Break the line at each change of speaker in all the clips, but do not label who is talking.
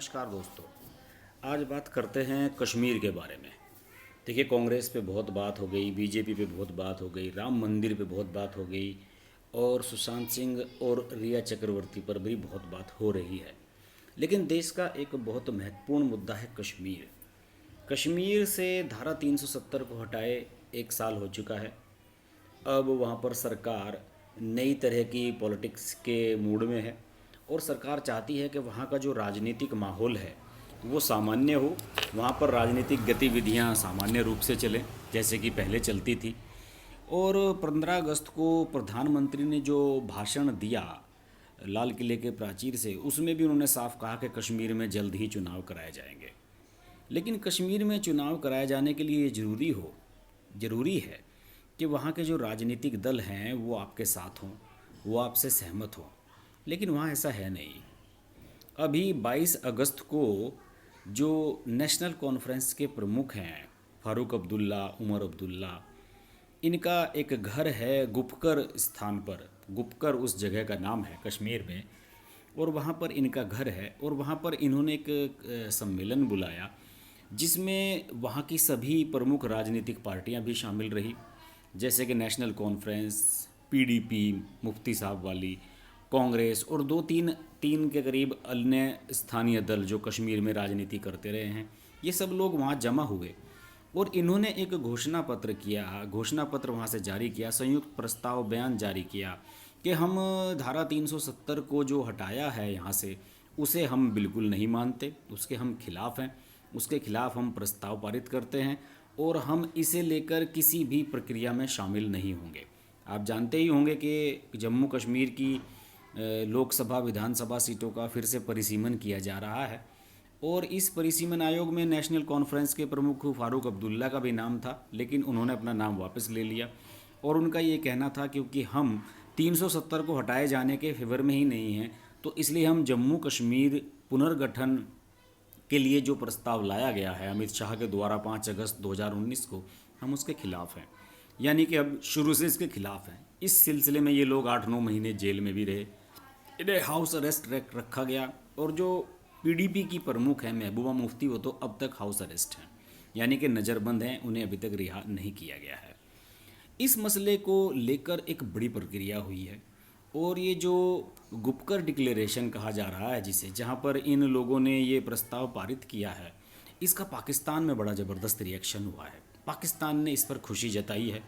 नमस्कार दोस्तों। आज बात करते हैं कश्मीर के बारे में। देखिए, कांग्रेस पे बहुत बात हो गई, बीजेपी पे बहुत बात हो गई, राम मंदिर पे बहुत बात हो गई और सुशांत सिंह और रिया चक्रवर्ती पर भी बहुत बात हो रही है। लेकिन देश का एक बहुत महत्वपूर्ण मुद्दा है कश्मीर। कश्मीर से धारा 370 को हटाए 1 साल हो चुका है। अब वहाँ पर सरकार नई तरह की पॉलिटिक्स के मूड में है और सरकार चाहती है कि वहाँ का जो राजनीतिक माहौल है वो सामान्य हो, वहाँ पर राजनीतिक गतिविधियाँ सामान्य रूप से चलें जैसे कि पहले चलती थी। और 15 अगस्त को प्रधानमंत्री ने जो भाषण दिया लाल किले के प्राचीर से, उसमें भी उन्होंने साफ कहा कि कश्मीर में जल्द ही चुनाव कराए जाएंगे। लेकिन कश्मीर में चुनाव कराए जाने के लिए ये ज़रूरी है कि वहाँ के जो राजनीतिक दल हैं वो आपके साथ हों, वो आपसे सहमत हों। लेकिन वहाँ ऐसा है नहीं। अभी 22 अगस्त को जो नेशनल कॉन्फ्रेंस के प्रमुख हैं, फारूक अब्दुल्ला, उमर अब्दुल्ला, इनका एक घर है गुपकर स्थान पर। गुपकर उस जगह का नाम है कश्मीर में, और वहाँ पर इनका घर है। और वहाँ पर इन्होंने एक सम्मेलन बुलाया जिसमें वहाँ की सभी प्रमुख राजनीतिक पार्टियाँ भी शामिल रही, जैसे कि नेशनल कॉन्फ्रेंस, पीडीपी, मुफ्ती साहब वाली, कांग्रेस और दो तीन तीन के करीब अन्य स्थानीय दल जो कश्मीर में राजनीति करते रहे हैं। ये सब लोग वहाँ जमा हुए और इन्होंने एक घोषणा पत्र वहाँ से जारी किया, संयुक्त प्रस्ताव बयान जारी किया कि हम धारा 370 को जो हटाया है यहाँ से, उसे हम बिल्कुल नहीं मानते, उसके हम खिलाफ़ हैं, उसके खिलाफ़ हम प्रस्ताव पारित करते हैं और हम इसे लेकर किसी भी प्रक्रिया में शामिल नहीं होंगे। आप जानते ही होंगे कि जम्मू कश्मीर की लोकसभा विधानसभा सीटों का फिर से परिसीमन किया जा रहा है और इस परिसीमन आयोग में नेशनल कॉन्फ्रेंस के प्रमुख फारूक अब्दुल्ला का भी नाम था, लेकिन उन्होंने अपना नाम वापस ले लिया। और उनका ये कहना था क्योंकि हम 370 को हटाए जाने के फेवर में ही नहीं हैं, तो इसलिए हम जम्मू कश्मीर पुनर्गठन के लिए जो प्रस्ताव लाया गया है अमित शाह के द्वारा 5 अगस्त 2019 को, हम उसके खिलाफ़ हैं। यानी कि अब शुरू से इसके खिलाफ़ हैं। इस सिलसिले में ये लोग 8-9 महीने जेल में भी रहे, इन्हें हाउस अरेस्ट रखा गया। और जो पीडीपी की प्रमुख हैं महबूबा मुफ्ती, वो तो अब तक हाउस अरेस्ट हैं, यानी कि नज़रबंद हैं, उन्हें अभी तक रिहा नहीं किया गया है। इस मसले को लेकर एक बड़ी प्रक्रिया हुई है और ये जो गुपकर डिक्लेरेशन कहा जा रहा है जिसे, जहाँ पर इन लोगों ने ये प्रस्ताव पारित किया है, इसका पाकिस्तान में बड़ा ज़बरदस्त रिएक्शन हुआ है। पाकिस्तान ने इस पर खुशी जताई है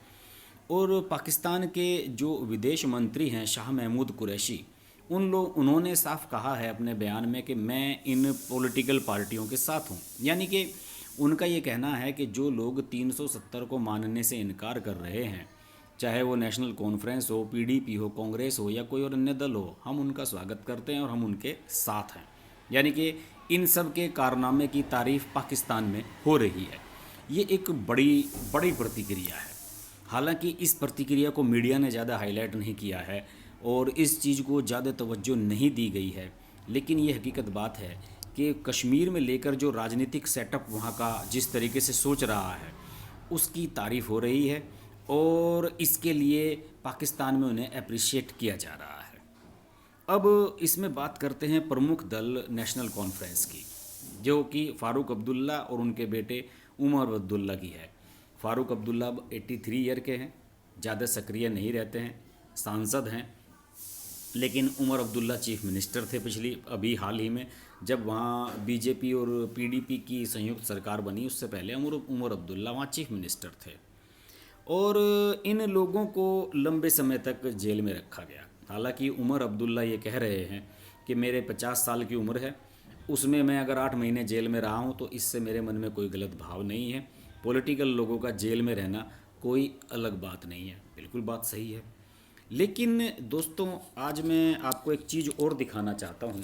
और पाकिस्तान के जो विदेश मंत्री हैं शाह महमूद कुरैशी, उन्होंने साफ कहा है अपने बयान में कि मैं इन पॉलिटिकल पार्टियों के साथ हूँ। यानी कि उनका ये कहना है कि जो लोग 370 को मानने से इनकार कर रहे हैं, चाहे वो नेशनल कॉन्फ्रेंस हो, पीडीपी हो, कांग्रेस हो या कोई और अन्य दल हो, हम उनका स्वागत करते हैं और हम उनके साथ हैं। यानी कि इन सब के कारनामे की तारीफ़ पाकिस्तान में हो रही है। ये एक बड़ी बड़ी प्रतिक्रिया है। हालांकि इस प्रतिक्रिया को मीडिया ने ज़्यादा हाईलाइट नहीं किया है और इस चीज़ को ज़्यादा तवज्जो नहीं दी गई है, लेकिन ये हकीकत बात है कि कश्मीर में लेकर जो राजनीतिक सेटअप वहाँ का जिस तरीके से सोच रहा है, उसकी तारीफ़ हो रही है और इसके लिए पाकिस्तान में उन्हें अप्रिशिएट किया जा रहा है। अब इसमें बात करते हैं प्रमुख दल नेशनल कॉन्फ्रेंस की, जो कि फ़ारूक अब्दुल्ला और उनके बेटे उमर अब्दुल्ला की है। फ़ारूक अब्दुल्ला अब 83 ईयर के हैं, ज़्यादा सक्रिय नहीं रहते हैं, सांसद हैं। लेकिन उमर अब्दुल्ला चीफ मिनिस्टर थे अभी हाल ही में, जब वहाँ बीजेपी और पीडीपी की संयुक्त सरकार बनी, उससे पहले उमर अब्दुल्ला वहाँ चीफ मिनिस्टर थे। और इन लोगों को लंबे समय तक जेल में रखा गया। हालांकि उमर अब्दुल्ला ये कह रहे हैं कि मेरे 50 साल की उम्र है, उसमें मैं अगर 8 महीने जेल में रहा हूँ तो इससे मेरे मन में कोई गलत भाव नहीं है। पॉलिटिकल लोगों का जेल में रहना कोई अलग बात नहीं है। बिल्कुल बात सही है। लेकिन दोस्तों, आज मैं आपको एक चीज़ और दिखाना चाहता हूँ।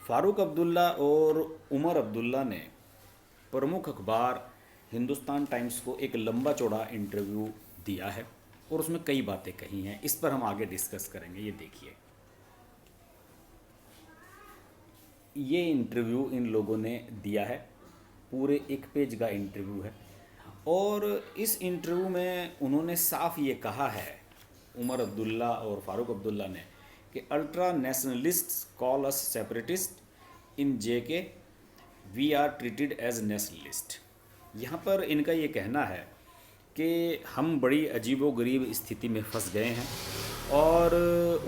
फ़ारूक अब्दुल्ला और उमर अब्दुल्ला ने प्रमुख अखबार हिंदुस्तान टाइम्स को एक लंबा चौड़ा इंटरव्यू दिया है और उसमें कई बातें कही हैं। इस पर हम आगे डिस्कस करेंगे। ये देखिए, ये इंटरव्यू इन लोगों ने दिया है, पूरे 1 पेज का इंटरव्यू है। और इस इंटरव्यू में उन्होंने साफ ये कहा है, उमर अब्दुल्ला और फ़ारूक अब्दुल्ला ने, कि ultra nationalists call us separatist in JK we are treated as nationalist. यहाँ पर इनका ये कहना है कि हम बड़ी अजीबोगरीब स्थिति में फंस गए हैं। और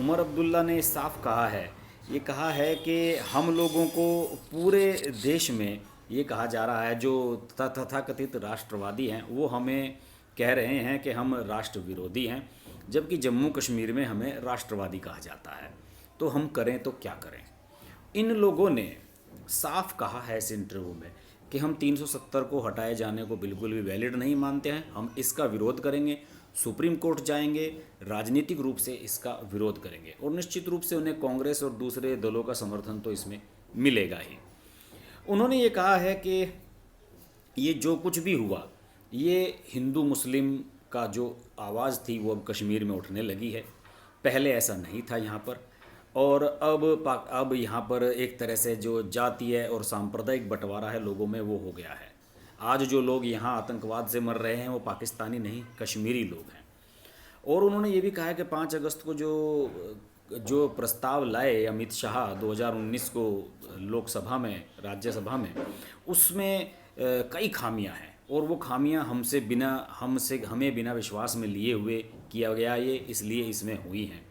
उमर अब्दुल्ला ने साफ कहा है, ये कहा है कि हम लोगों को पूरे देश में ये कहा जा रहा है, जो तथाकथित राष्ट्रवादी हैं वो हमें कह रहे हैं कि हम राष्ट्र विरोधी हैं, जबकि जम्मू कश्मीर में हमें राष्ट्रवादी कहा जाता है। तो हम करें तो क्या करें। इन लोगों ने साफ कहा है इस इंटरव्यू में कि हम 370 को हटाए जाने को बिल्कुल भी वैलिड नहीं मानते हैं, हम इसका विरोध करेंगे, सुप्रीम कोर्ट जाएंगे, राजनीतिक रूप से इसका विरोध करेंगे, और निश्चित रूप से उन्हें कांग्रेस और दूसरे दलों का समर्थन तो इसमें मिलेगा ही। उन्होंने ये कहा है कि ये जो कुछ भी हुआ, ये हिंदू मुस्लिम का जो आवाज़ थी वो अब कश्मीर में उठने लगी है, पहले ऐसा नहीं था यहाँ पर। और अब यहाँ पर एक तरह से जो जातीय और सांप्रदायिक बंटवारा है लोगों में वो हो गया है। आज जो लोग यहाँ आतंकवाद से मर रहे हैं वो पाकिस्तानी नहीं, कश्मीरी लोग हैं। और उन्होंने ये भी कहा है कि 5 अगस्त को जो जो प्रस्ताव लाए अमित शाह 2019 को लोकसभा में, राज्यसभा में, उसमें कई खामियां हैं, और वो खामियां हमें बिना विश्वास में लिए हुए किया गया ये, इसलिए इसमें हुई हैं।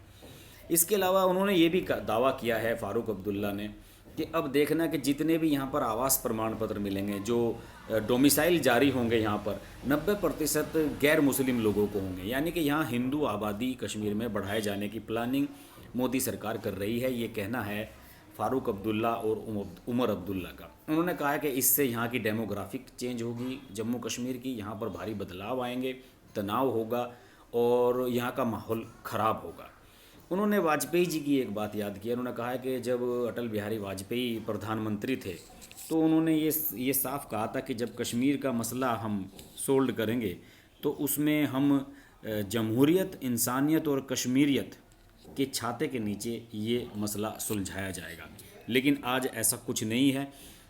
इसके अलावा उन्होंने ये भी दावा किया है फारूक अब्दुल्ला ने कि अब देखना कि जितने भी यहाँ पर आवास प्रमाण पत्र मिलेंगे, जो डोमिसाइल जारी होंगे, यहाँ पर 90% गैर मुस्लिम लोगों को होंगे। यानी कि यहाँ हिंदू आबादी कश्मीर में बढ़ाए जाने की प्लानिंग मोदी सरकार कर रही है, ये कहना है फारूक अब्दुल्ला और उमर अब्दुल्ला का। उन्होंने कहा है कि इससे यहाँ की डेमोग्राफिक चेंज होगी, जम्मू कश्मीर की, यहाँ पर भारी बदलाव आएंगे, तनाव होगा और यहाँ का माहौल ख़राब होगा। उन्होंने वाजपेयी जी की एक बात याद की। उन्होंने कहा है कि जब अटल बिहारी वाजपेयी प्रधानमंत्री थे तो उन्होंने ये साफ कहा था कि जब कश्मीर का मसला हम सोल्व करेंगे तो उसमें हम जमहूरियत, इंसानियत और कश्मीरियत के छाते के नीचे ये मसला सुलझाया जाएगा। लेकिन आज ऐसा कुछ नहीं है।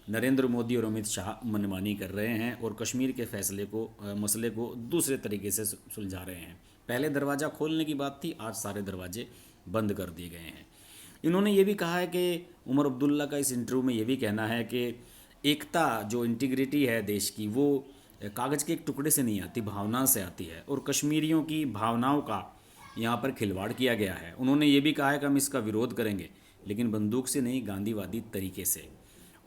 नरेंद्र मोदी और अमित शाह मनमानी कर रहे हैं और कश्मीर के मसले को दूसरे तरीके से सुलझा रहे हैं। पहले दरवाज़ा खोलने की बात थी, आज सारे दरवाजे बंद कर दिए गए हैं। इन्होंने ये भी कहा है कि उमर अब्दुल्ला का इस इंटरव्यू में ये भी कहना है कि एकता, जो इंटीग्रिटी है देश की, वो कागज़ के एक टुकड़े से नहीं आती, भावना से आती है, और कश्मीरियों की भावनाओं का यहाँ पर खिलवाड़ किया गया है। उन्होंने ये भी कहा है कि हम इसका विरोध करेंगे, लेकिन बंदूक से नहीं, गांधीवादी तरीके से।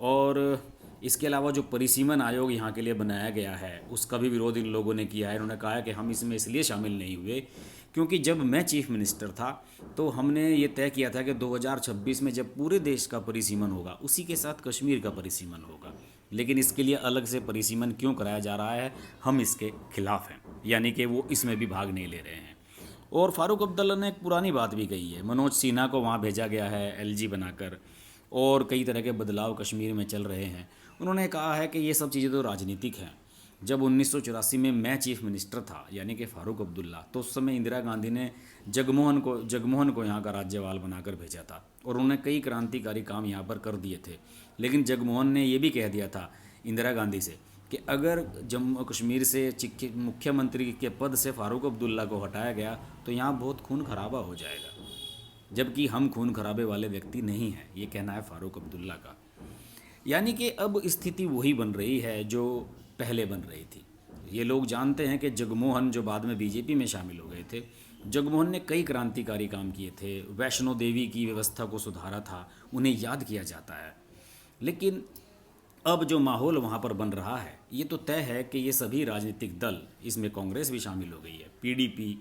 और इसके अलावा जो परिसीमन आयोग यहाँ के लिए बनाया गया है उसका भी विरोध इन लोगों ने किया है। उन्होंने कहा है कि हम इसमें इसलिए शामिल नहीं हुए क्योंकि जब मैं चीफ मिनिस्टर था तो हमने ये तय किया था कि 2026 में जब पूरे देश का परिसीमन होगा उसी के साथ कश्मीर का परिसीमन होगा, लेकिन इसके लिए अलग से परिसीमन क्यों कराया जा रहा है, हम इसके खिलाफ हैं। यानी कि वो इसमें भी भाग नहीं ले रहे हैं। और फारूक अब्दुल्ला ने एक पुरानी बात भी कही है, मनोज सिन्हा को वहाँ भेजा गया है LG बनाकर, और कई तरह के बदलाव कश्मीर में चल रहे हैं। उन्होंने कहा है कि ये सब चीज़ें तो राजनीतिक हैं। जब 1984 में मैं चीफ मिनिस्टर था, यानी कि फारूक अब्दुल्ला, तो उस समय इंदिरा गांधी ने जगमोहन को यहाँ का राज्यपाल बनाकर भेजा था और उन्होंने कई क्रांतिकारी काम यहाँ पर कर दिए थे। लेकिन जगमोहन ने ये भी कह दिया था इंदिरा गांधी से कि अगर जम्मू कश्मीर से मुख्यमंत्री के पद से फारूक अब्दुल्ला को हटाया गया तो यहाँ बहुत खून खराबा हो जाएगा, जबकि हम खून खराबे वाले व्यक्ति नहीं हैं, ये कहना है फारूक अब्दुल्ला का। यानी कि अब स्थिति वही बन रही है जो पहले बन रही थी। ये लोग जानते हैं कि जगमोहन, जो बाद में बीजेपी में शामिल हो गए थे, जगमोहन ने कई क्रांतिकारी काम किए थे, वैष्णो देवी की व्यवस्था को सुधारा था, उन्हें याद किया जाता है। लेकिन अब जो माहौल वहाँ पर बन रहा है, ये तो तय है कि ये सभी राजनीतिक दल, इसमें कांग्रेस भी शामिल हो गई है, PDP,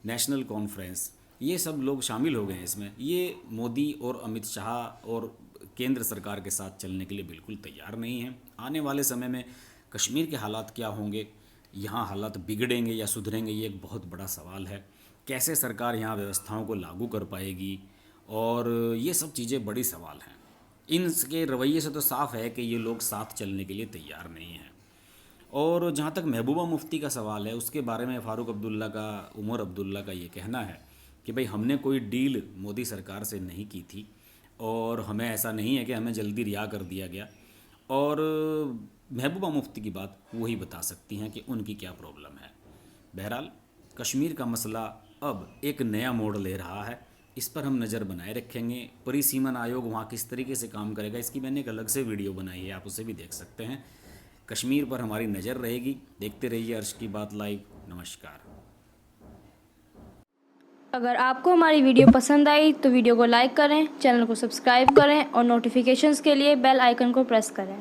नेशनल कॉन्फ्रेंस, ये सब लोग शामिल हो गए हैं इसमें। ये मोदी और अमित शाह और केंद्र सरकार के साथ चलने के लिए बिल्कुल तैयार नहीं हैं। आने वाले समय में कश्मीर के हालात क्या होंगे, यहाँ हालात बिगड़ेंगे या सुधरेंगे, ये एक बहुत बड़ा सवाल है। कैसे सरकार यहाँ व्यवस्थाओं को लागू कर पाएगी, और ये सब चीज़ें बड़ी सवाल हैं। इनके रवैये से तो साफ है कि ये लोग साथ चलने के लिए तैयार नहीं हैं। और जहाँ तक महबूबा मुफ्ती का सवाल है, उसके बारे में उमर अब्दुल्ला का ये कहना है कि भाई हमने कोई डील मोदी सरकार से नहीं की थी और हमें ऐसा नहीं है कि हमें जल्दी रिहा कर दिया गया। और महबूबा मुफ्ती की बात वही बता सकती हैं कि उनकी क्या प्रॉब्लम है। बहरहाल कश्मीर का मसला अब एक नया मोड़ ले रहा है इस पर हम नज़र बनाए रखेंगे। परिसीमन आयोग वहाँ किस तरीके से काम करेगा, इसकी मैंने एक अलग से वीडियो बनाई है, आप उसे भी देख सकते हैं। कश्मीर पर हमारी नज़र रहेगी। देखते रहिए अर्श की बात लाइव। नमस्कार।
अगर आपको हमारी वीडियो पसंद आई तो वीडियो को लाइक करें, चैनल को सब्सक्राइब करें और नोटिफिकेशंस के लिए बेल आइकन को प्रेस करें।